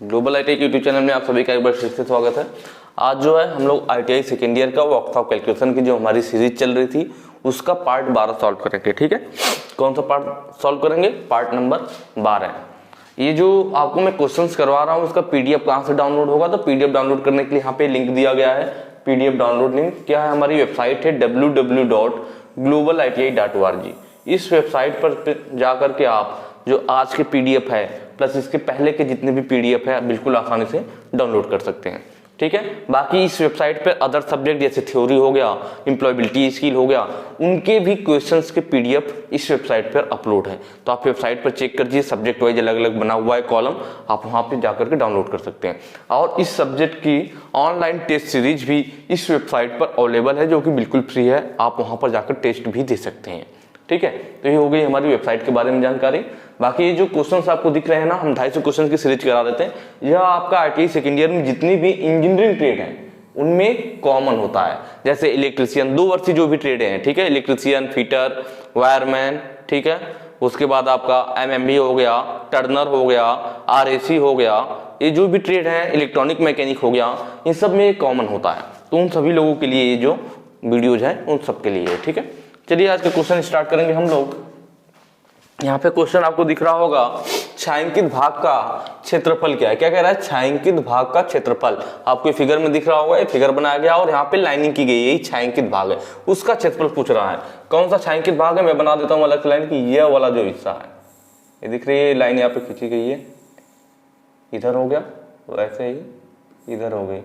Global ITI के YouTube channel में आप सभी का एक बार फिर से स्वागत है। आज जो है हम लोग आईटीआई सेकेंड ईयर का वर्कशॉप ऑफ कैलकुलेशन की जो हमारी सीरीज चल रही थी उसका पार्ट 12 सॉल्व करेंगे। ठीक है, कौन सा पार्ट सॉल्व करेंगे? Part number 12। ये जो आपको मैं क्वेश्चंस करवा रहा हूँ उसका पीडीएफ कहाँ से डाउनलोड होगा? तो पीडीएफ डाउनलोड करने के लिए यहाँ पे लिंक दिया गया है। पीडीएफ डाउनलोड लिंक क्या है? हमारी वेबसाइट है www.globaliti.org। इस वेबसाइट पर जाकर के आप जो आज के पीडीएफ है प्लस इसके पहले के जितने भी पीडीएफ है बिल्कुल आसानी से डाउनलोड कर सकते हैं। ठीक है, बाकी इस वेबसाइट पे अदर सब्जेक्ट जैसे थ्योरी हो गया, एम्प्लॉयबिलिटी स्किल हो गया, उनके भी क्वेश्चंस के पीडीएफ इस वेबसाइट पर अपलोड है। तो आप वेबसाइट पर चेक कर दीजिए, सब्जेक्ट वाइज अलग अलग बना हुआ है कॉलम, आप वहां पे जाकर के डाउनलोड कर सकते हैं। और इस सब्जेक्ट की ऑनलाइन टेस्ट सीरीज भी इस वेबसाइट पर अवेलेबल है जो कि बिल्कुल फ्री है, आप वहां पर जाकर टेस्ट भी दे सकते हैं। ठीक है, तो ये हो गई हमारी वेबसाइट के बारे में जानकारी। बाकी ये जो क्वेश्चंस आपको दिख रहे हैं ना, हम 250 क्वेश्चन की सीरीज करा देते हैं। यह आपका आईटीआई सेकेंड ईयर में जितनी भी इंजीनियरिंग ट्रेड है उनमें कॉमन होता है। जैसे इलेक्ट्रिशियन 2 वर्षीय जो भी ट्रेड है, ठीक है, इलेक्ट्रिशियन, फिटर, वायरमैन, ठीक है, उसके बाद आपका एमएमबी हो गया, टर्नर हो गया, आरएसी हो गया, ये जो भी ट्रेड है, इलेक्ट्रॉनिक मैकेनिक हो गया, इन सब में कॉमन होता है। तो उन सभी लोगों के लिए ये जो वीडियोज है उन सब के लिए है। ठीक है, चलिए आज के क्वेश्चन स्टार्ट करेंगे हम लोग। यहाँ पे क्वेश्चन आपको दिख रहा होगा, छायांकित भाग का क्षेत्रफल क्या है? क्या कह रहा है? छायांकित भाग का क्षेत्रफल। आपको फिगर में दिख रहा होगा, ये फिगर बनाया गया और यहाँ पे लाइनिंग की गई है, यही छायांकित भाग है, उसका क्षेत्रफल पूछ रहा है। कौन सा छायांकित भाग है? मैं बना देता हूँ अलग लाइन की, ये वाला जो हिस्सा है, ये दिख रही है लाइन यहाँ पे खींची गई है, इधर हो गया, वैसे ही इधर हो गई।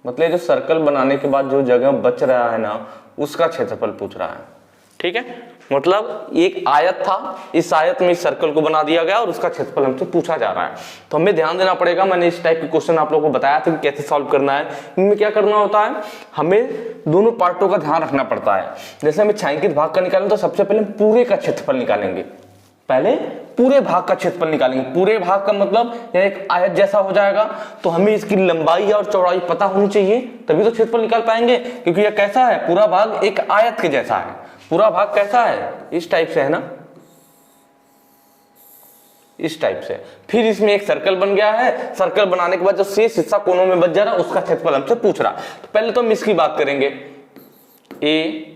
मतलब जो सर्कल बनाने के बाद जो जगह बच रहा है ना, उसका क्षेत्रफल पूछ रहा है। ठीक है, मतलब एक आयत था, इस आयत में इस सर्कल को बना दिया गया और उसका क्षेत्रफल हमसे पूछा जा रहा है। तो हमें ध्यान देना पड़ेगा, मैंने इस टाइप के क्वेश्चन आप लोगों को बताया था कि कैसे सॉल्व करना है। इनमें क्या करना होता है, हमें दोनों पार्टों का ध्यान रखना पड़ता है। जैसे हमें छायांकित भाग का निकालें तो सबसे पहले पूरे का क्षेत्रफल निकालेंगे, पहले पूरे भाग का क्षेत्रफल निकालेंगे। पूरे भाग का मतलब यह एक आयत जैसा हो जाएगा, तो हमें इसकी लंबाई और चौड़ाई पता होनी चाहिए, तभी तो क्षेत्रफल निकाल पाएंगे। क्योंकि यह कैसा है, पूरा भाग एक आयत के जैसा है। पूरा भाग कैसा है? इस टाइप से है ना, इस टाइप से। फिर इसमें एक सर्कल बन गया है, सर्कल बनाने के बाद जो शेष हिस्सा कोनों में बच जा रहा है उसका क्षेत्रफल हमसे पूछ रहा है। तो पहले तो हम इसकी बात करेंगे, A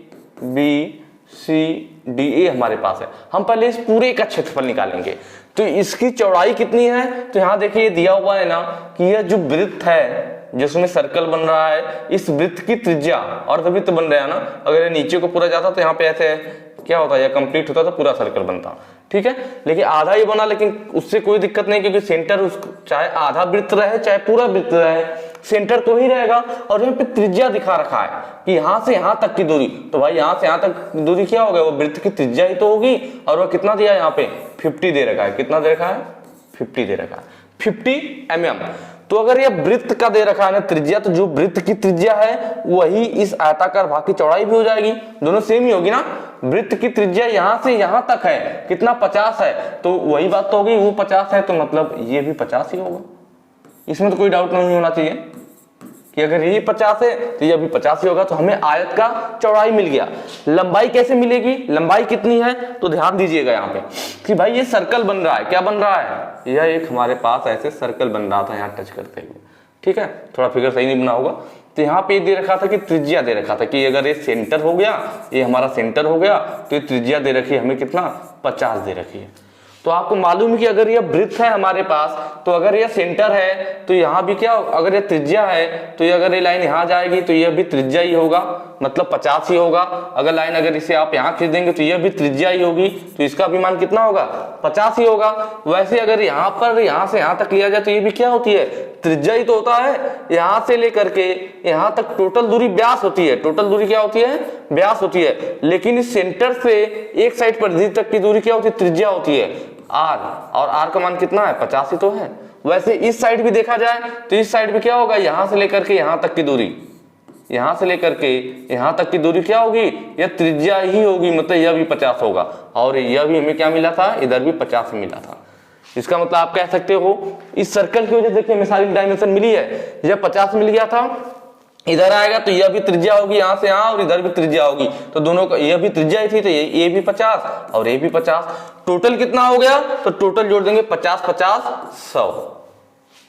B C D A हमारे पास है। हम पहले इस पूरे का क्षेत्रफल निकालेंगे। तो इसकी चौड़ाई कितनी है? तो यहां देखिए दिया हुआ है ना कि यह जो वृत्त है जिसमें सर्कल बन रहा है, इस वृत्त की त्रिज्या, अर्धवृत्त बन रहा है ना, अगर ये नीचे को पूरा जाता तो यहाँ पे ऐसे क्या होता है, यह कंप्लीट होता तो पूरा सर्कल बनता। ठीक है, लेकिन आधा ही बना, लेकिन उससे कोई दिक्कत नहीं, क्योंकि सेंटर चाहे आधा वृत्त रहे चाहे पूरा वृत्त रहे, सेंटर तो ही रहेगा। और यहाँ पे त्रिज्या दिखा रखा है कि यहाँ से यहाँ तक की दूरी, तो भाई यहाँ से यहाँ तक दूरी क्या होगा, वो वृत्त की त्रिज्या ही तो होगी। और वो कितना दिया है यहाँ पे? 50 दे रखा है। कितना दे रखा है? 50 दे रखा है, 50 mm। तो अगर ये वृत्त का दे रखा है ना त्रिज्या, तो जो वृत्त की त्रिज्या है वही इस आयताकार भाग की चौड़ाई भी हो जाएगी, दोनों सेम ही होगी ना। वृत्त की त्रिज्या यहां से यहां तक है, कितना? 50 है, तो वही बात तो होगी, वो 50 है, तो मतलब ये भी 50 ही होगा। इसमें तो कोई डाउट नहीं होना चाहिए कि अगर ये 50 है तो ये भी 50 ही होगा। तो हमें आयत का चौड़ाई मिल गया। लंबाई कैसे मिलेगी? लंबाई कितनी है? तो ध्यान दीजिएगा यहाँ पे कि भाई ये सर्कल बन रहा है। क्या बन रहा है? यह एक हमारे पास ऐसे सर्कल बन रहा था यहाँ टच करते हुए। ठीक है, थोड़ा फिगर सही नहीं बना होगा। तो यहाँ पे दे रखा था कि त्रिज्या दे रखा था कि अगर ये सेंटर हो गया, ये हमारा सेंटर हो गया, तो ये त्रिज्या दे रखी है हमें कितना? 50 दे रखी है। तो आपको मालूम है कि अगर यह वृत्त है हमारे पास, तो अगर यह सेंटर है तो यहाँ भी क्या, अगर यह त्रिज्या है तो ये अगर ये लाइन यहाँ जाएगी तो यह भी त्रिज्या ही होगा, मतलब 50 ही होगा। अगर लाइन अगर इसे आप यहाँ खींच देंगे तो यह भी त्रिज्या ही होगी, तो इसका भी मान कितना होगा? 50 ही होगा। वैसे अगर यहाँ पर यहाँ से यहाँ तक लिया जाए तो ये भी क्या होती है? त्रिज्या ही तो होता है। यहाँ से लेकर के यहाँ तक टोटल दूरी व्यास होती है। टोटल दूरी क्या होती है? व्यास होती है। लेकिन इस सेंटर से एक साइड परिधि तक की दूरी क्या होती है? त्रिज्या होती है, आर। और आर का मान कितना है? 50 ही तो है। वैसे इस साइड भी देखा जाए तो इस साइड भी क्या होगा? यहां से लेकर के यहां तक की दूरी, यहां से लेकर के यहां तक की दूरी क्या होगी? यह त्रिज्या ही होगी, मतलब यह भी 50 होगा। और यह भी हमें क्या मिला था? इधर भी 50 मिला था। इसका मतलब आप कह सकते हो इस सर्कल की वजह से देखिए हमें सारी डायमेंशन मिली है। जब 50 मिल गया था, इधर आएगा तो यह भी त्रिज्या होगी यहाँ से यहाँ, और इधर भी त्रिज्या होगी, तो दोनों का यह भी त्रिज्या ही थी, तो ये भी 50 और ये भी 50। टोटल कितना हो गया? तो टोटल जोड़ देंगे 50 50 100।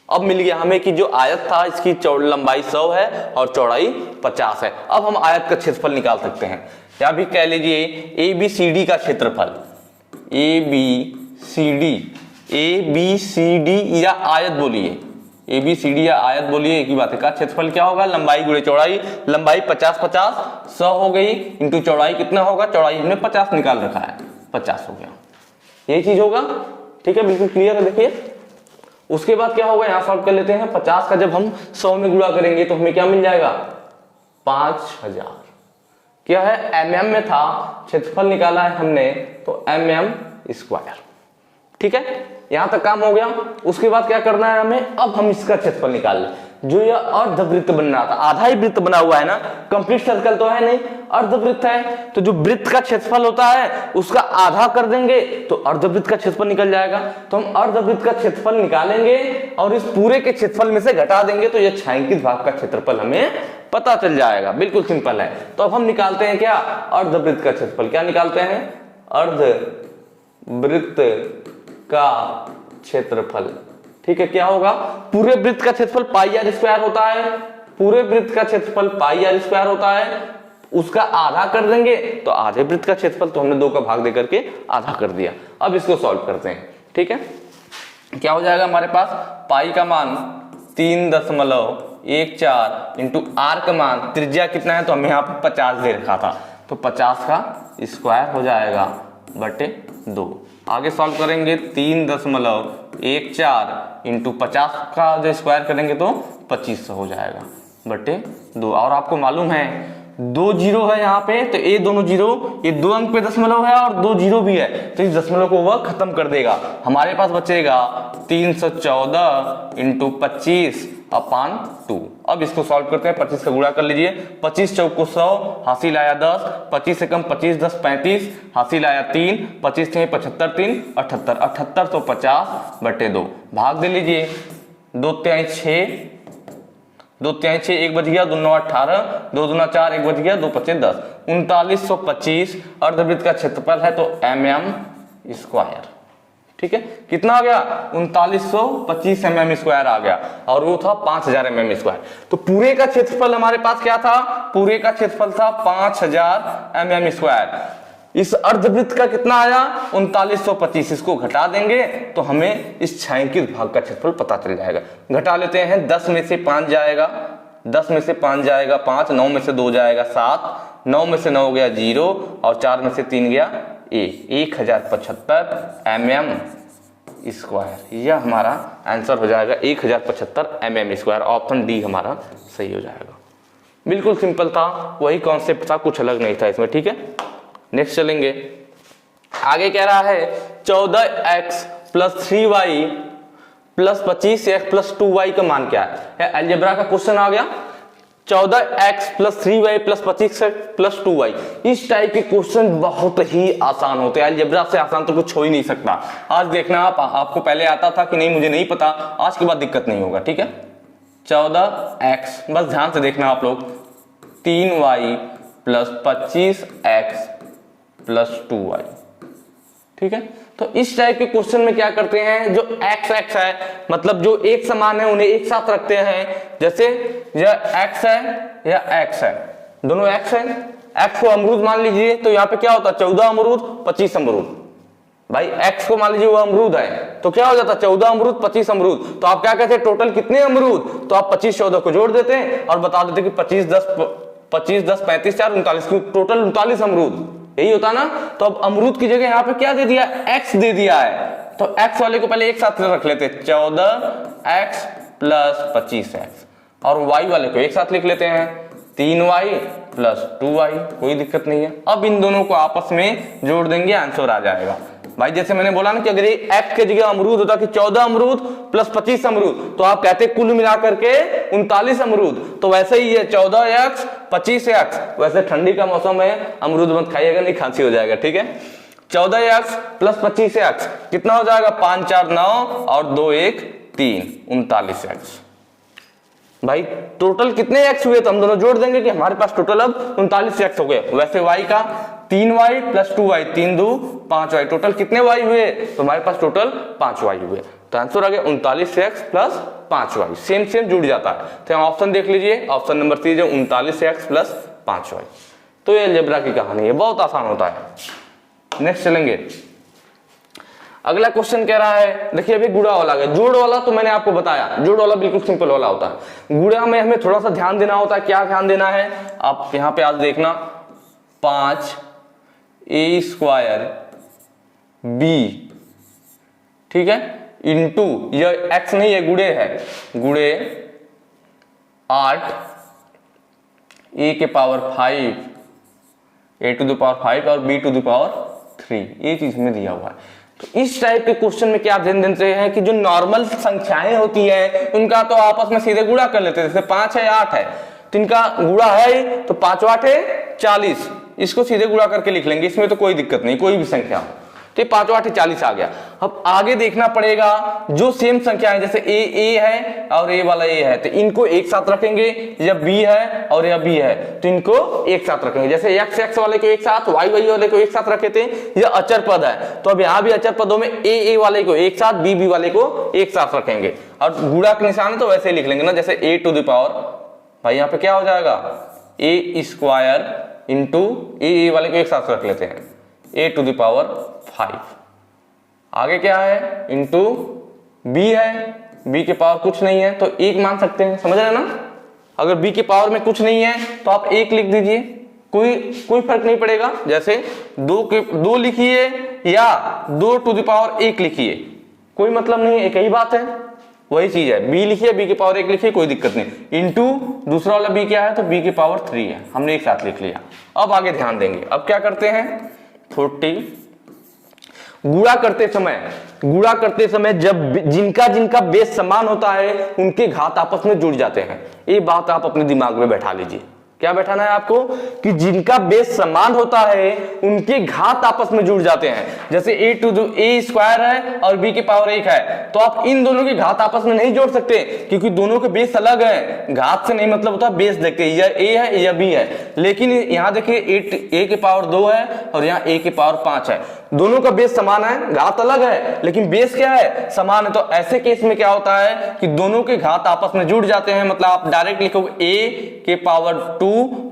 अब मिल गया हमें कि जो आयत था इसकी लंबाई 100 है और चौड़ाई 50 है। अब हम आयत का क्षेत्रफल निकाल सकते हैं। या भी कह लीजिए ABCD का क्षेत्रफल, ABCD या आयत बोलिए, ABCD या आयत बोलिए, एक ही बात है। का क्षेत्रफल क्या होगा? लंबाई गुणे चौड़ाई। लंबाई 50 50 100 हो गई, इंटू चौड़ाई कितना होगा? चौड़ाई हमने 50 निकाल रखा है, 50 हो गया, यही चीज होगा। ठीक है, बिल्कुल क्लियर है। देखिए उसके बाद क्या होगा, यहां सॉल्व कर लेते हैं। 50 का जब हम 100 में गुणा करेंगे तो हमें क्या मिल जाएगा? 5000। क्या है? mm में था, क्षेत्रफल निकाला है हमने तो mm²। ठीक है, यहां तक काम हो गया। उसके बाद क्या करना है हमें? अब हम इसका क्षेत्रफल निकाल लें। जो यह अर्धवृत्त बन रहा था, आधा ही वृत्त बना हुआ है ना, कंप्लीट सर्कल तो है नहीं, अर्धवृत्त है, तो जो वृत्त का क्षेत्रफल होता है उसका आधा कर देंगे तो अर्धवृत्त का क्षेत्रफल निकल जाएगा। तो हम अर्धवृत्त का क्षेत्रफल निकालेंगे और इस पूरे के क्षेत्रफल में से घटा देंगे तो यह छायांकित भाग का क्षेत्रफल हमें पता चल जाएगा। बिल्कुल सिंपल है। तो अब हम निकालते हैं क्या? अर्धवृत्त का क्षेत्रफल। क्या निकालते हैं? अर्धवृत्त का क्षेत्रफल। ठीक है, क्या होगा? पूरे वृत्त का क्षेत्रफल πr² होता है, पूरे वृत्त का क्षेत्रफल πr² होता है, उसका आधा कर देंगे तो आधे वृत्त का क्षेत्रफल, तो हमने 2 का भाग देकर के आधा कर दिया। अब इसको सॉल्व करते हैं। ठीक है, क्या हो जाएगा हमारे पास? पाई का मान 3.14 इंटू r का मान, त्रिज्या कितना है तो हमें यहाँ पे 50 दे रखा था, तो 50 का स्क्वायर हो जाएगा बटे 2। आगे सॉल्व करेंगे 3.14 इंटू 50 का जो स्क्वायर करेंगे तो 2500 हो जाएगा बटे 2। और आपको मालूम है 2 जीरो है यहाँ पे, तो ये दोनों जीरो, ये 2 अंक पे दशमलव है और 2 जीरो भी है, तो इस दशमलव को वह खत्म कर देगा। हमारे पास बचेगा 314 इंटू 25/2। अब इसको सॉल्व करते हैं। 25 का गुणा कर लीजिए, 25 चौक को 100, हासिल आया 10, 25 से कम 25 10 35, हासिल आया 3, 25 से 75 3 78, 78 तो 50 बटे 2। भाग दे लीजिए, 2 तिहाई 6, 2 तिहाई 6, 1 बच गया, 2 9 18, 2 दूना 4, 1 बच गया, 2 5 10, 3925 अर्धवृत्त का क्षेत्रफल है तो mm²। ठीक है, कितना आ गया? 3925 mm² आ गया, और वो था 5000 mm²। तो पूरे का क्षेत्रफल हमारे पास क्या था? पूरे का क्षेत्रफल था 5000 mm²। इस अर्धवृत्त का कितना आया? 3925। इसको घटा देंगे तो हमें इस छायांकित भाग का क्षेत्रफल पता चल जाएगा। घटा लेते हैं, 10 में से 5 जाएगा, 10 में से 5 जाएगा 5, 9 में से 2 जाएगा 7, 9 में से 9 गया 0 और 4 में से 3 गया 1075 mm²। यह हमारा आंसर हो जाएगा 1075 mm²। ऑप्शन डी हमारा सही हो जाएगा। बिल्कुल सिंपल था, वही कॉन्सेप्ट था, कुछ अलग नहीं था इसमें। ठीक है, नेक्स्ट चलेंगे। आगे कह रहा है 14x plus 3y plus 25x plus 2y का मान क्या है? अलजेब्रा का क्वेश्चन आ गया। 14x plus 3y plus 25x plus 2y। इस टाइप के क्वेश्चन बहुत ही आसान होते हैं, अलजेब्रा से आसान तो कुछ हो ही नहीं सकता। आज देखना आपको पहले आता था कि नहीं मुझे नहीं पता, आज के बाद दिक्कत नहीं होगा। ठीक है, 14x, बस ध्यान से देखना आप लोग, 3y plus 25x plus 2y। ठीक है, तो इस टाइप के क्वेश्चन में क्या करते हैं, जो x x है, मतलब जो एक समान है उन्हें एक साथ रखते हैं। जैसे यह x है या x है, दोनों x है, x को अमरूद मान लीजिए तो यहाँ पे क्या होता है? 14 अमरूद 25 अमरूद। भाई x को मान लीजिए वो अमरूद है तो क्या हो जाता? 14 अमरूद 25 अमरूद। तो आप क्या कहते हैं? टोटल कितने अमरूद? तो आप 25 14 को जोड़ देते हैं और बता देते कि 25 10 35 4 39, टोटल 39 अमरूद। यही होता ना। तो अब अमरूद की जगह यहाँ पे क्या दे दिया? x दे दिया है, तो x वाले को पहले एक साथ रख लेते, 14x प्लस 25x, और y वाले को एक साथ लिख लेते हैं, 3y प्लस 2y। कोई दिक्कत नहीं है। अब इन दोनों को आपस में जोड़ देंगे, आंसर आ जाएगा। भाई जैसे मैंने बोला ना कि अगर ये x के जगह अमरूद होता कि 14 अमरूद प्लस 25 अमरूद, तो आप कहते कुल मिलाकर के 39 अमरूद। तो वैसे ही है 14x 25x। वैसे ठंडी का मौसम है, अमरूद मत खाइएगा, नहीं खांसी हो जाएगा। ठीक है, 14x प्लस 25x कितना हो जाएगा? 5 4 9 और 2 1 3, 39x। भाई टोटल कितने x हुए? तो हम दोनों जोड़ देंगे कि हमारे पास टोटल अब 39x हो गए। वैसे y का 3y plus 2y, 3 2 5y, total कितने y हुए? तो हमारे पास टोटल 5y हुए। तो आंसर आ गया 39x plus 5y, same same जुड़ जाता है। तो यहाँ ऑप्शन देख लीजिए, ऑप्शन नंबर 3 जो 39x प्लस 5y। तो ये अलजेब्रा की कहानी है, बहुत आसान होता है। नेक्स्ट चलेंगे, अगला क्वेश्चन कह रहा है, देखिए अभी गुणा वाला है, जोड़ वाला तो मैंने आपको बताया, जोड़ वाला बिल्कुल सिंपल वाला होता है। गुणा में हमें थोड़ा सा ध्यान देना होता है। क्या ध्यान देना है, आप यहाँ पे आज देखना, 5a स्क्वायर b, ठीक है, इंटू यह x नहीं है, गुणे है, गुणे 8 a के power 5, a to the power 5 और b टू द पावर 3, ये चीज हमें दिया हुआ है। तो इस टाइप के क्वेश्चन में क्या ध्यान देते हैं कि जो नॉर्मल संख्याएं होती है उनका तो आपस में सीधे गुणा कर लेते हैं। जैसे 5 है 8 है तो इनका गुणा है, तो 5 8 है 40, इसको सीधे गुणा करके लिख लेंगे, इसमें तो कोई दिक्कत नहीं, कोई भी संख्या हो। तो 5 8 40 आ गया। अब आगे देखना पड़ेगा जो सेम संख्या है, जैसे a है और a वाला a है, तो इनको एक साथ रखेंगे, या b है और यह b है तो इनको एक साथ रखेंगे। जैसे x वाले को एक साथ, y वाले को एक साथ रखे थे, यह अचर पद है, तो अब यहाँ भी अचर पदों में a वाले को एक साथ, b वाले को एक साथ रखेंगे। और गुणा के निशान है तो वैसे ही लिख लेंगे ना, जैसे a टू द पावर, भाई यहाँ पे क्या हो जाएगा, a स्क्वायर इंटू a वाले को एक साथ रख लेते हैं, a टू द पावर 5, आगे क्या है, इंटू b है, b के पावर कुछ नहीं है तो 1 मान सकते हैं, समझ रहे हैं ना। अगर b के पावर में कुछ नहीं है तो आप 1 लिख दीजिए, कोई फर्क नहीं पड़ेगा। जैसे 2 लिखिए या 2 टू द पावर 1 लिखिए, कोई मतलब नहीं है, एक ही बात है, वही चीज है। b लिखिए, b के पावर 1 लिखिए, कोई दिक्कत नहीं। इंटू दूसरा वाला b क्या है, तो b के पावर 3 है, हमने एक साथ लिख लिया। अब आगे ध्यान देंगे, अब क्या करते हैं, 40 गुणा करते समय जब जिनका बेस समान होता है उनके घात आपस में जुड़ जाते हैं। ये बात आप अपने दिमाग में बैठा लीजिए। क्या बैठाना है आपको, कि जिनका बेस समान होता है उनके घात आपस में जुड़ जाते हैं। जैसे a स्क्वायर है और b की पावर 1 है, तो आप इन दोनों के घात आपस में नहीं जोड़ सकते क्योंकि दोनों के बेस अलग है। घात से नहीं मतलब होता, बेस देखते या a है या b है। लेकिन यहाँ देखिए a की पावर 2 है और यहाँ a की पावर 5 है, दोनों का बेस समान है, घात अलग है लेकिन बेस क्या है, समान है। तो ऐसे केस में क्या होता है कि दोनों के घात आपस में जुड़ जाते हैं। मतलब आप डायरेक्ट लिखोगे a के पावर 2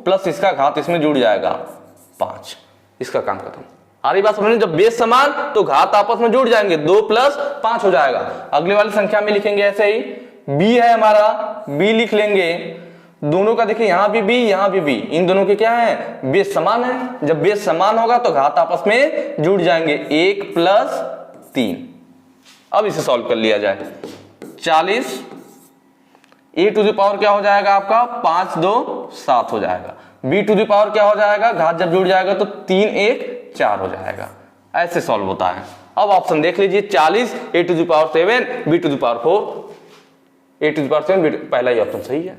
प्लस इसका घात इसमें जुड़ जाएगा 5, इसका काम खत्म। आ रही बात समझ, जब बेस समान तो घात आपस में जुड़ जाएंगे, 2 प्लस 5 हो जाएगा। अगले वाली संख्या में लिखेंगे ऐसे ही, b है हमारा, b लिख लेंगे, दोनों का देखिए यहाँ भी b यहाँ भी b, इन दोनों के क्या है, बेस समान है। जब बेस समान होगा तो घात आपस में जुड़ जाएंगे, 1 प्लस 3। अब इसे सॉल्व कर लिया जाए, 40 a टू द पावर क्या हो जाएगा आपका, 5 2 7 हो जाएगा। b टू द पावर क्या हो जाएगा, घात जब जुड़ जाएगा तो 3 1 4 हो जाएगा। ऐसे सॉल्व होता है। अब ऑप्शन देख लीजिए, 40 a to the power 7 b to the power 4, a to the power 7 पहला ही ऑप्शन सही है।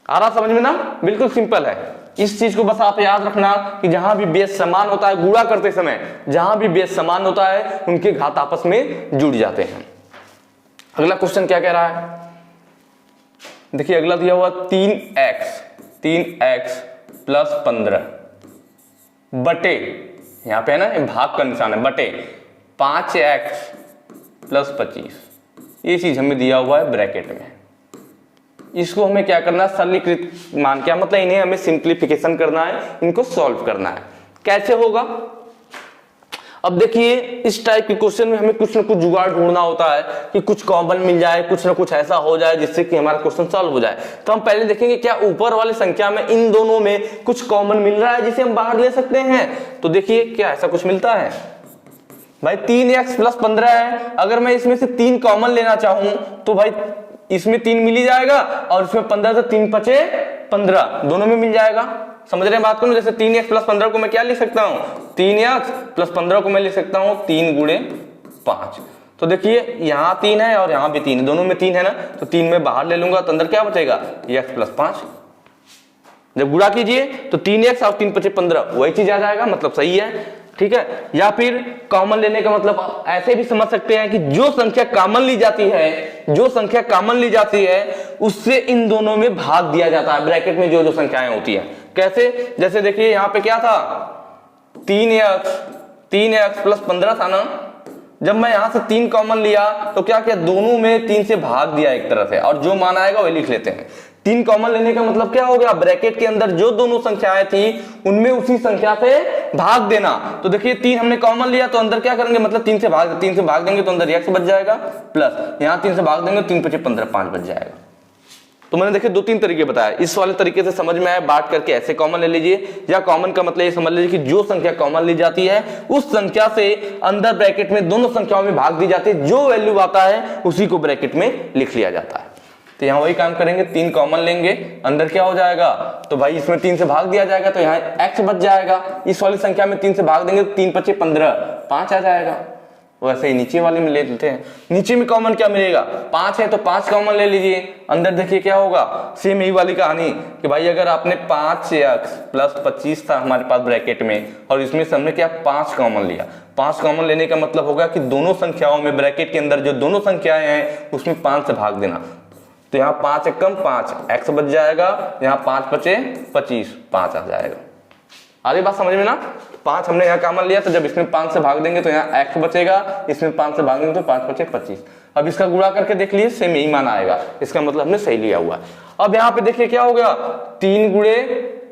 आ रहा समझ में ना, बिल्कुल सिंपल है। इस चीज को बस आप याद रखना कि जहां भी बेस समान होता है, गुणा करते समय जहां भी बेस समान होता है उनके घात आपस में जुड़ जाते हैं। अगला क्वेश्चन क्या कह रहा है, देखिए अगला दिया हुआ 3x प्लस 15 बटे, यहां पे है ना भाग का निशान है, बटे 5x प्लस 25, ये चीज हमें दिया हुआ है ब्रैकेट में। इसको हमें क्या करना है, सरलीकृत मान, क्या मतलब इन्हें हमें सिंप्लीफिकेशन करना है, इनको सॉल्व करना है। कैसे होगा, अब देखिए इस टाइप के क्वेश्चन में हमें कुछ ना कुछ जुगाड़ ढूंढना होता है कि कुछ कॉमन मिल जाए, कुछ ना कुछ ऐसा हो जाए जिससे कि हमारा क्वेश्चन सॉल्व हो जाए। तो हम पहले देखेंगे क्या ऊपर वाली संख्या में इन दोनों में कुछ कॉमन मिल रहा है जिसे हम बाहर ले सकते हैं। तो देखिए क्या ऐसा कुछ मिलता है, भाई 3x प्लस 15 है, अगर मैं इसमें से 3 कॉमन लेना चाहूं तो भाई इसमें 3 मिल ही जाएगा और इसमें 15 से 3 5 15, दोनों में मिल जाएगा। समझ रहे हैं बात को, जैसे 3x प्लस 15 को मैं क्या लिख सकता हूं, 3x प्लस 15 को मैं लिख सकता हूं 3 गुणे 5। तो देखिए यहाँ 3 है और यहाँ भी 3 है, दोनों में 3 है ना, तो 3 में बाहर ले लूंगा तो अंदर क्या बचेगा, x प्लस 5। जब गुणा कीजिए तो 3x और 3 5 15 वही चीज आ जाएगा, मतलब सही है। ठीक है, या फिर कॉमन लेने का मतलब आप ऐसे भी समझ सकते हैं कि जो संख्या कॉमन ली जाती है, उससे इन दोनों में भाग दिया जाता है, ब्रैकेट में जो जो संख्याएं होती हैं। कैसे, जैसे देखिए यहाँ पे क्या था, 3x प्लस 15 था ना, जब मैं यहां से 3 कॉमन लिया तो क्या किया, दोनों में 3 से भाग दिया एक तरह से, और जो मान आएगा वही लिख लेते हैं। 3 कॉमन लेने का मतलब क्या हो गया, ब्रैकेट के अंदर जो दोनों संख्याएं थी उनमें उसी संख्या से भाग देना। तो देखिए 3 हमने कॉमन लिया तो अंदर क्या करेंगे, मतलब 3 से भाग देंगे तो अंदर x बच जाएगा, प्लस यहाँ 3 से भाग देंगे 3 × 5 = 15, 5 बच जाएगा। तो मैंने देखिए 2-3 तरीके बताया, इस वाले तरीके से समझ में आया, बांट करके ऐसे कॉमन ले लीजिए, या कॉमन का मतलब ये समझ लीजिए कि जो संख्या कॉमन ली जाती है उस संख्या से अंदर ब्रैकेट में दोनों संख्याओं में भाग दी जाती है, जो वैल्यू आता है उसी को ब्रैकेट में लिख लिया जाता है। तो यहाँ वही काम करेंगे, 3 कॉमन लेंगे, अंदर क्या हो जाएगा, तो भाई इसमें 3 से भाग दिया जाएगा तो यहाँ x बच जाएगा, इस वाली संख्या में 3 से भाग देंगे तो 3 × 5 = 15, 5 आ जाएगा। वैसे ही नीचे वाले में ले लेते हैं, नीचे में कॉमन क्या मिलेगा, 5 है तो 5 कॉमन ले लीजिए, अंदर देखिए क्या होगा, सेम यही वाली कहानी कि भाई अगर आपने 5x + 25 था हमारे पास ब्रैकेट में, और इसमें से हमने क्या 5 कॉमन लिया, 5 कॉमन लेने का मतलब होगा कि दोनों संख्याओं में ब्रैकेट के अंदर जो दोनों संख्याएं हैं उसमें 5 से भाग देना। तो यहाँ 5 × 5 x बच जाएगा, यहाँ 5 × 5 = 25, 5 आ जाएगा। आधी बात समझ में ना, 5 हमने यहाँ कॉमन लिया तो जब इसमें 5 से भाग देंगे तो यहाँ x बचेगा, इसमें 5 से भाग देंगे तो 5 × 5 = 25। अब इसका गुणा करके देख लीजिए, सेम यही मान आएगा, इसका मतलब हमने सही लिया हुआ है। अब यहाँ पे देखिए क्या हो गया, 3 गुणे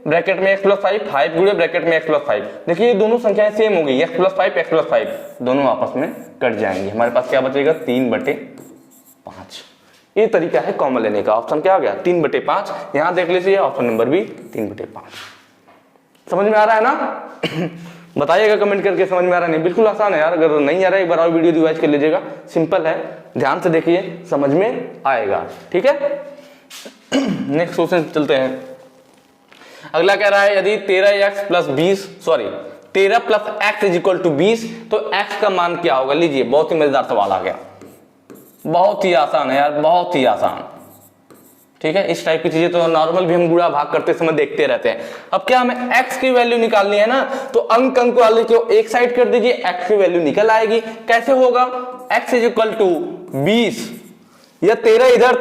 ब्रैकेट में x + 5, 5 गुणे ब्रैकेट में x + 5, देखिए ये दोनों संख्याएं सेम हो गई, x + 5 x + 5 दोनों आपस में कट जाएंगे, हमारे पास क्या बचेगा 3/5। ये तरीका है कॉमन लेने का। ऑप्शन क्या आ गया 3/5, यहाँ देख लीजिए ऑप्शन नंबर भी 3/5। समझ में आ रहा है ना बताइएगा कमेंट करके, समझ में आ रहा नहीं, बिल्कुल आसान है यार, अगर नहीं आ रहा है एक बार और वीडियो रिवाइज कर लीजिएगा, सिंपल है, ध्यान से देखिए समझ में आएगा, ठीक है। नेक्स्ट क्वेश्चन चलते हैं। अगला कह रहा है यदि 13x + 20 13 + x = 20 तो x का मान क्या होगा। लीजिए बहुत ही मजेदार सवाल आ गया, बहुत ही आसान है यार, बहुत ही आसान, ठीक है। इस टाइप की चीजें तो नॉर्मल भी हम गुणा भाग करते समय देखते रहते हैं। अब क्या हमें x की वैल्यू निकालनी है ना, तो अंक वाले को एक साइड कर दीजिए, x की वैल्यू निकल आएगी। कैसे होगा, x = 20, या 13 इधर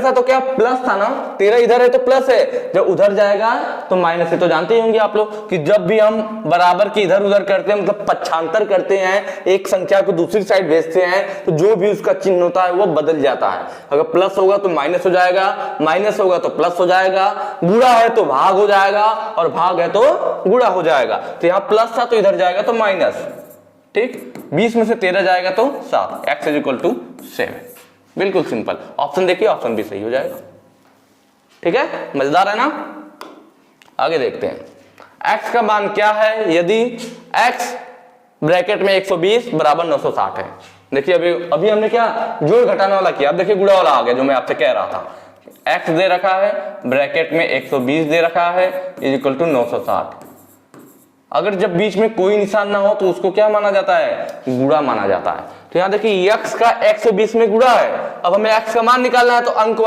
था तो क्या प्लस था ना, 13 इधर है तो प्लस है, जब उधर जाएगा तो माइनस है। तो जानते ही होंगे आप लोग कि जब भी हम बराबर की इधर उधर करते हैं, मतलब पक्षांतर करते हैं, एक संख्या को दूसरी साइड भेजते हैं, तो जो भी उसका चिन्ह होता है वो बदल जाता है। अगर प्लस होगा तो माइनस हो जाएगा, माइनस होगा तो प्लस हो जाएगा, गुणा है तो भाग हो जाएगा, और भाग है तो गुणा हो जाएगा। तो यहाँ प्लस था तो इधर जाएगा तो माइनस, ठीक। 20 में से 13 जाएगा तो 7, x = 7, बिल्कुल सिंपल। ऑप्शन देखिए, ऑप्शन भी सही हो जाएगा, ठीक है, मजेदार है ना। आगे देखते हैं, x का मान क्या है यदि x ब्रैकेट में 120 = 960 है। देखिए अभी हमने क्या जोड़ घटाने वाला किया, अब देखिए गुणा वाला आ गया जो मैं आपसे कह रहा था। x दे रखा है, ब्रैकेट में 120 दे रखा है, = 960। अगर जब बीच में कोई निशान ना हो तो उसको क्या माना जाता है, गुणा माना जाता है। तो यहाँ देखिए x का 120 में गुणा है, अब हमें x का मान निकालना है तो अंक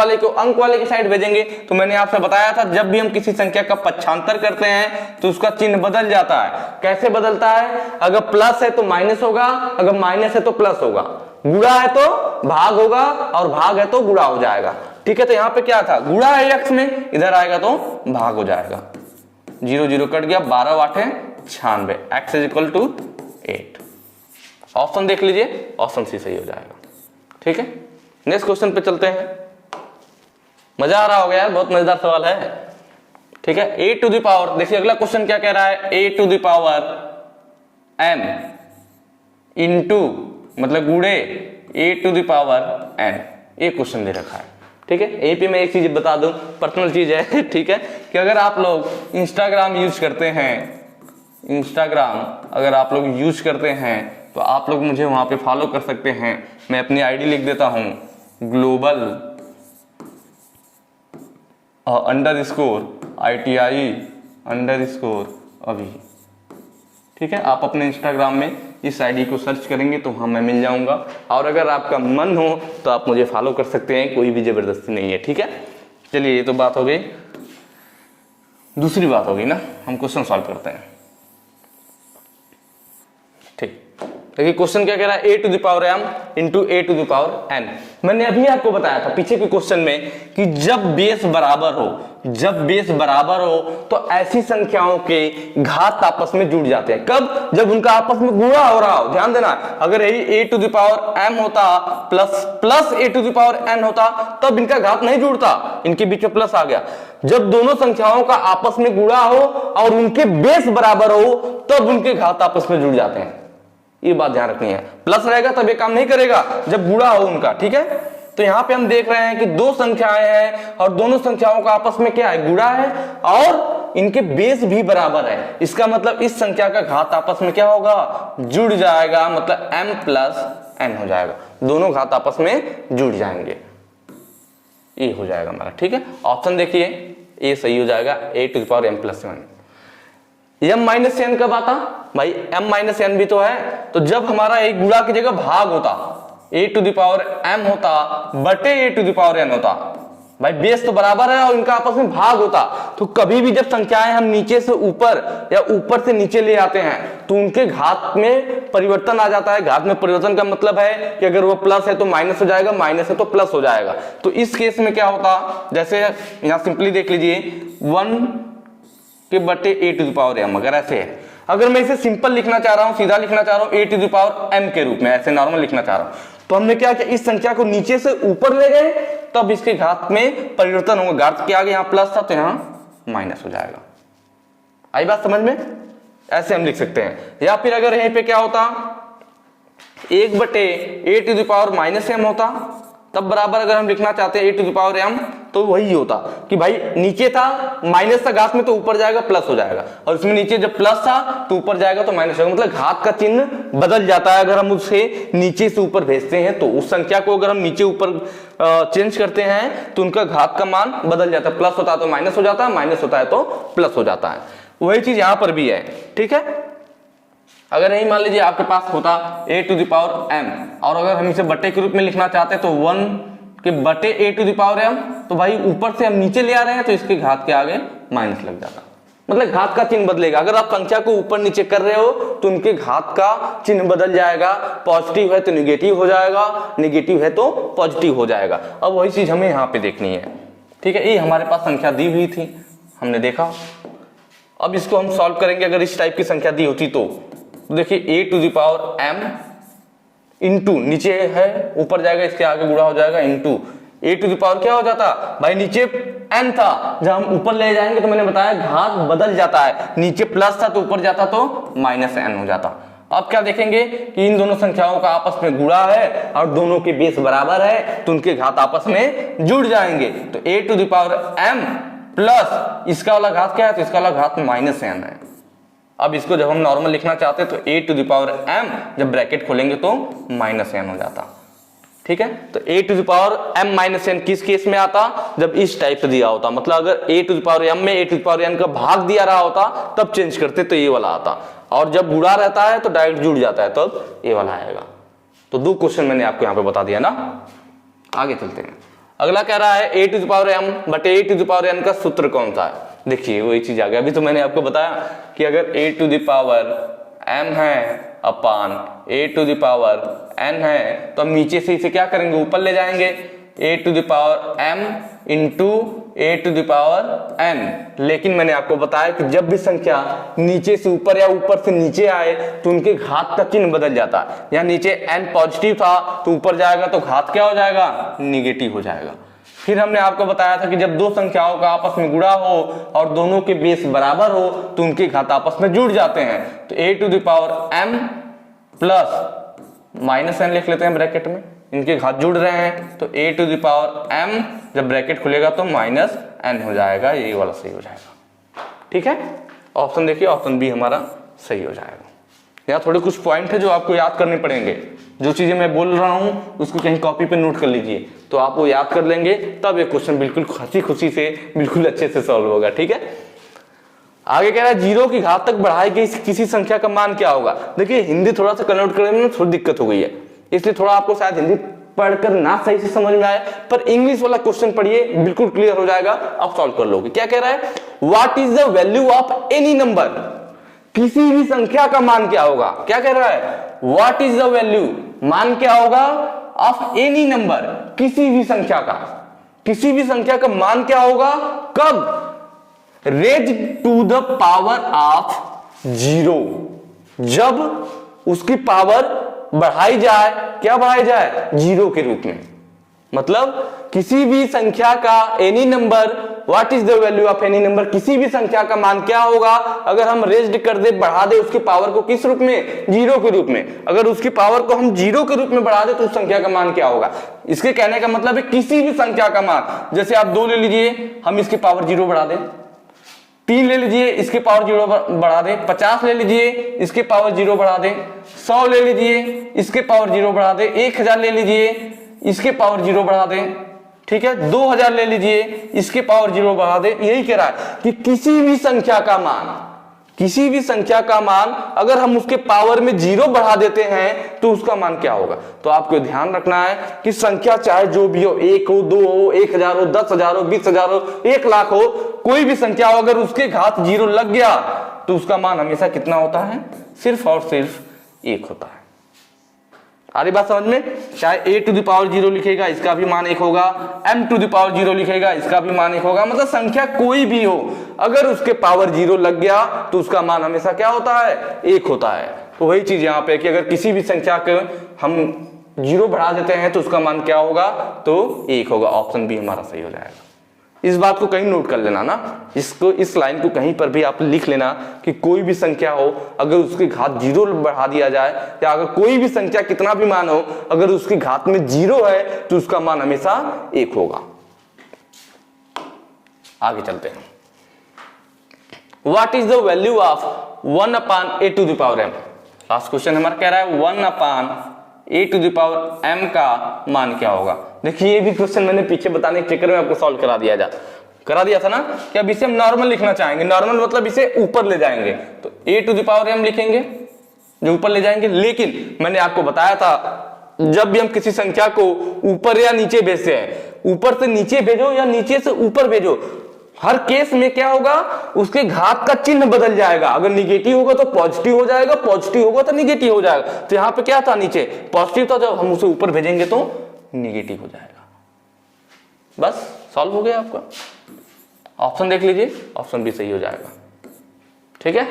वाले की साइड भेजेंगे। तो मैंने आपसे बताया था जब भी हम किसी संख्या का पक्षांतर करते हैं तो उसका चिन्ह बदल जाता है। कैसे बदलता है, अगर प्लस है तो माइनस होगा, अगर माइनस है तो प्लस होगा, गुणा है तो भाग होगा, और भाग है तो गुणा हो जाएगा, ठीक है। तो यहाँ पे क्या था, गुणा है x में, इधर आएगा तो भाग हो जाएगा, 0 0 कट गया, 12 8 96, x = 8। ऑप्शन देख लीजिए, ऑप्शन सी सही हो जाएगा, ठीक है। नेक्स्ट क्वेश्चन पे चलते हैं। मजा आ रहा होगा यार, बहुत मजेदार सवाल है, ठीक है। a⁴, देखिए अगला क्वेश्चन क्या कह रहा है, a⁴m इंटू मतलब गुणे a⁴n, ये क्वेश्चन दे रखा है, ठीक है। यहीं पे मैं एक चीज बता दूं, पर्सनल चीज है, ठीक है, कि अगर आप लोग इंस्टाग्राम यूज करते हैं, अगर आप लोग यूज करते हैं तो आप लोग मुझे वहां पे फॉलो कर सकते हैं। मैं अपनी आईडी लिख देता हूं, global _ITI_ अभी, ठीक है। आप अपने इंस्टाग्राम में इस आईडी को सर्च करेंगे तो हाँ मैं मिल जाऊंगा, और अगर आपका मन हो तो आप मुझे फॉलो कर सकते हैं, कोई भी जबरदस्ती नहीं है, ठीक है। चलिए ये तो बात हो गई, दूसरी बात होगी ना, हम क्वेश्चन सॉल्व करते हैं, ठीक। देखिए क्वेश्चन क्या कह रहा है, a to the power m into a to the power n। मैंने अभी आपको बताया था पीछे के क्वेश्चन में कि जब बेस बराबर हो तो ऐसी संख्याओं के घात आपस में जुड़ जाते हैं। कब? जब उनका आपस में गुणा हो रहा हो। ध्यान देना, अगर यही a to the power m होता plus a to the power n होता तब इनका घात नहीं जुड़ता, इनके बीच में प्लस आ गया। जब दोनों संख्याओं का आपस में गुणा हो और उनके बेस बराबर हो तब उनके घात आपस में जुड़ जाते हैं। ये बात ध्यान रखनी है, प्लस रहेगा तब ये काम नहीं करेगा जब गुणा हो उनका। ठीक है, तो यहां पे हम देख रहे हैं कि दो संख्याएं हैं और दोनों संख्याओं का आपस में क्या है, गुणा है और इनके बेस भी बराबर है। इसका मतलब इस संख्या का घात आपस में क्या होगा, जुड़ जाएगा, मतलब m प्लस n हो जाएगा। दोनों घात आपस में जुड़ जाएंगे, ये हो जाएगा हमारा। ठीक है, ऑप्शन देखिए ए सही हो जाएगा, a to the power m plus 1। m minus n कब आता भाई, m माइनस n भी तो है, तो जब हमारा एक गुणा की जगह भाग होता, a to the power m होता बटे a to the power n होता। भाई बेस तो बराबर है और इनका आपस में भाग होता, तो कभी भी जब संख्याएं हम नीचे से ऊपर या ऊपर से नीचे ले आते हैं तो उनके घात में परिवर्तन आ जाता है। घात में परिवर्तन का मतलब है कि अगर वो प्लस है तो माइनस हो जाएगा, माइनस है तो प्लस हो जाएगा। तो इस केस में क्या होता, जैसे यहां सिंपली देख लीजिए 1 के बटे a to the power m, अगर ऐसे है, अगर मैं इसे सिंपल लिखना चाह रहा हूं, सीधा लिखना चाह रहा हूं a to the power m के रूप में, ऐसे नॉर्मल लिखना चाह रहा हूं, तो हमने क्या किया, इस संख्या को नीचे से ऊपर ले गए तब इसके घात में परिवर्तन होगा। घात के आगे यहां प्लस था तो यहां माइनस हो जाएगा। आई बात समझ में? ऐसे हम लिख सकते हैं। या फिर अगर यहीं पे क्या होता, 1 बटे a to the power minus m होता, तब बराबर अगर हम लिखना चाहते हैं a to the power m तो वही होता कि भाई नीचे था माइनस था घात में तो ऊपर जाएगा प्लस हो जाएगा, और इसमें नीचे जब प्लस था तो ऊपर जाएगा तो माइनस होगा। मतलब घात का चिन्ह बदल जाता है अगर हम उसे नीचे से ऊपर भेजते हैं तो। उस संख्या को अगर हम नीचे ऊपर चेंज करते हैं तो उनका घात का मान बदल जाता है, प्लस होता है तो माइनस हो जाता है, माइनस होता है तो प्लस हो जाता है। वही चीज यहां पर भी है। ठीक है, अगर नहीं मान लीजिए आपके पास होता a to the power m और अगर हम इसे बटे के रूप में लिखना चाहते हैं तो 1 के बटे a to the power m, तो भाई ऊपर से हम नीचे ले आ रहे हैं तो इसके घात के आगे माइनस लग जाता, मतलब घात का चिन्ह बदलेगा। अगर आप संख्या को ऊपर नीचे कर रहे हो तो उनके घात का चिन्ह बदल जाएगा, पॉजिटिव है तो निगेटिव हो जाएगा, निगेटिव है तो पॉजिटिव हो जाएगा। अब वही चीज हमें यहाँ पे देखनी है। ठीक है, ये हमारे पास संख्या दी हुई थी, हमने देखा। अब इसको हम सॉल्व करेंगे। अगर इस टाइप की संख्या दी होती तो देखिए a to the power m into नीचे है ऊपर जाएगा, इसके आगे गुणा हो जाएगा, into a to the power क्या हो जाता भाई, नीचे n था, जब हम ऊपर ले जाएंगे तो मैंने बताया घात बदल जाता है, नीचे प्लस था तो ऊपर जाता तो माइनस n हो जाता। अब क्या देखेंगे कि इन दोनों संख्याओं का आपस में गुणा है और दोनों के बेस बराबर है तो उनके घात आपस में जुड़ जाएंगे। तो a to the power m plus इसका वाला घात क्या है, तो इसका वाला घात माइनस n है। अब इसको जब हम नॉर्मल लिखना चाहते हैं तो a to the power m, जब ब्रैकेट खोलेंगे तो माइनस n हो जाता। ठीक है, तो a to the power m minus n किस केस में आता, जब इस टाइप से दिया होता, मतलब अगर a to the power m में a to the power n का भाग दिया रहा होता तब चेंज करते तो ये वाला आता, और जब गुणा रहता है तो डायरेक्ट जुड़ जाता है तब ये वाला आएगा। तो दो क्वेश्चन मैंने आपको यहाँ पे बता दिया ना। आगे चलते हैं, अगला कह रहा है a to the power m बटे a to the power n का सूत्र कौन सा है। देखिए वही चीज आ गया, अभी तो मैंने आपको बताया कि अगर a to the power m है upon a to the power n है तो हम नीचे से इसे क्या करेंगे, ऊपर ले जाएंगे, a to the power m into a to the power n। लेकिन मैंने आपको बताया कि जब भी संख्या नीचे से ऊपर या ऊपर से नीचे आए तो उनके घात का चिन्ह बदल जाता है। यहाँ नीचे n पॉजिटिव था तो ऊपर जाएगा तो घात क्या हो जाएगा, निगेटिव हो जाएगा। फिर हमने आपको बताया था कि जब दो संख्याओं का आपस में गुणा हो और दोनों के बेस बराबर हो तो उनके घात आपस में जुड़ जाते हैं। तो a to the power m plus minus n लिख लेते हैं ब्रैकेट में, इनके घात जुड़ रहे हैं तो a to the power m, जब ब्रैकेट खुलेगा तो माइनस n हो जाएगा, ये वाला सही हो जाएगा। ठीक है, ऑप्शन देखिए, ऑप्शन बी हमारा सही हो जाएगा। यहाँ थोड़े कुछ पॉइंट है जो आपको याद करने पड़ेंगे, जो चीजें मैं बोल रहा हूं उसको कहीं कॉपी पे नोट कर लीजिए तो आप वो याद कर लेंगे, तब ये क्वेश्चन बिल्कुल हंसी खुशी से बिल्कुल अच्छे से सॉल्व होगा। ठीक है, आगे कह रहा है जीरो की घात तक बढ़ाई गई किसी संख्या का मान क्या होगा। देखिए हिंदी थोड़ा सा कन्वर्ट करने में थोड़ी दिक्कत हो गई है, इसलिए थोड़ा आपको शायद हिंदी पढ़कर ना सही से समझ में आए, पर इंग्लिश वाला क्वेश्चन पढ़िए बिल्कुल क्लियर हो जाएगा, आप सॉल्व कर लोगे। क्या कह रहा है, what is the value of any number, किसी भी संख्या का मान क्या होगा। क्या कह रहा है, व्हाट इज द वैल्यू, मान क्या होगा, ऑफ एनी नंबर, किसी भी संख्या का, किसी भी संख्या का मान क्या होगा, कब, raise to the power of 0, जब उसकी पावर बढ़ाई जाए, क्या बढ़ाई जाए, 0 के रूप में। मतलब किसी भी संख्या का any number, what is the value of any number, किसी भी संख्या का मान क्या होगा अगर हम रेज्ड कर दे, बढ़ा दे उसकी पावर को, किस रूप में, 0 के रूप में। अगर उसकी पावर को हम 0 के रूप में बढ़ा दे तो उस संख्या का मान क्या होगा। इसके कहने का मतलब है किसी भी संख्या का मान, जैसे आप 2 ले लीजिए, हम इसकी पावर 0 बढ़ा दें, 3 ले लीजिए, इसके पावर 0 बढ़ा दें, 50 ले लीजिए, इसके पावर 0 बढ़ा दें, 100 ले लीजिए, इसके पावर 0 बढ़ा दें, 1000 ले लीजिए, इसके पावर 0 बढ़ा दें, ठीक है, 2000 ले लीजिए, इसके पावर 0 बढ़ा दें। यही कह रहा है कि किसी भी संख्या का मान, किसी भी संख्या का मान अगर हम उसके पावर में 0 बढ़ा देते हैं तो उसका मान क्या होगा। तो आपको ध्यान रखना है कि संख्या चाहे जो भी हो, 1 हो, 2 हो, 1000 हो, 10,000 हो, 20,000 हो, 1 लाख हो, कोई भी संख्या हो, अगर उसके घात 0 लग गया तो उसका मान हमेशा कितना होता है, सिर्फ और सिर्फ 1 होता है। आ रही बात समझ में, चाहे a टू द पावर 0 लिखेगा इसका भी मान 1 होगा, m टू द पावर 0 लिखेगा इसका भी मान 1 होगा, मतलब संख्या कोई भी हो अगर उसके पावर 0 लग गया तो उसका मान हमेशा क्या होता है, 1 होता है। तो वही चीज यहाँ पे कि अगर किसी भी संख्या को हम 0 बढ़ा देते हैं तो उसका मान क्या होगा, तो 1 होगा। ऑप्शन बी हमारा सही हो जाएगा। इस बात को कहीं नोट कर लेना ना, इसको, इस लाइन को कहीं पर भी आप लिख लेना कि कोई भी संख्या हो अगर उसकी घात 0 बढ़ा दिया जाए, या अगर कोई भी संख्या कितना भी मान हो अगर उसकी घात में 0 है तो उसका मान हमेशा 1 होगा। आगे चलते हैं। What is the value of 1/a to the power m। Last question हमारा कह रहा है 1/a to the power m का मान क्या होगा। देखिए ये भी क्वेश्चन मैंने पीछे बताने के चक्कर में आपको सॉल्व करा दिया था ना कि अब इसे हम नॉर्मल लिखना चाहेंगे, नॉर्मल मतलब इसे ऊपर ले जाएंगे तो a to the power m लिखेंगे जो ऊपर ले जाएंगे। लेकिन मैंने आपको बताया था जब भी हम किसी संख्या को ऊपर या नीचे भेजते हैं, ऊपर से नीचे भेजो या नीचे से ऊपर भेजो, हर केस में क्या होगा, उसके घात का चिन्ह बदल जाएगा। अगर निगेटिव होगा तो पॉजिटिव हो जाएगा, पॉजिटिव होगा तो निगेटिव हो जाएगा। तो यहाँ पे क्या था, नीचे पॉजिटिव था, जब हम उसे ऊपर भेजेंगे तो निगेटिव हो जाएगा। बस सॉल्व हो गया आपका। ऑप्शन देख लीजिए, ऑप्शन भी सही हो जाएगा। ठीक है,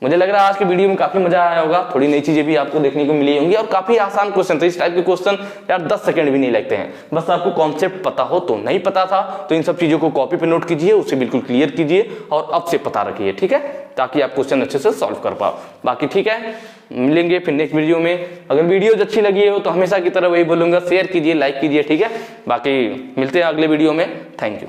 मुझे लग रहा है आज की वीडियो में काफी मजा आया होगा, थोड़ी नई चीजें भी आपको देखने को मिली होंगी और काफी आसान क्वेश्चन थे। इस टाइप के क्वेश्चन यार 10 सेकंड भी नहीं लगते हैं, बस आपको कॉन्सेप्ट पता हो। तो नहीं पता था तो इन सब चीजों को कॉपी पे नोट कीजिए, उसे बिल्कुल क्लियर कीजिए और अब से पता रखिए, ठीक है, ताकि आप क्वेश्चन अच्छे से सॉल्व कर पाओ। बाकी ठीक है, मिलेंगे फिर नेक्स्ट वीडियो में। अगर वीडियो अच्छी लगी हो तो हमेशा की तरह वही बोलूंगा, शेयर कीजिए, लाइक कीजिए, ठीक है। बाकी मिलते हैं अगले वीडियो में। Thank you.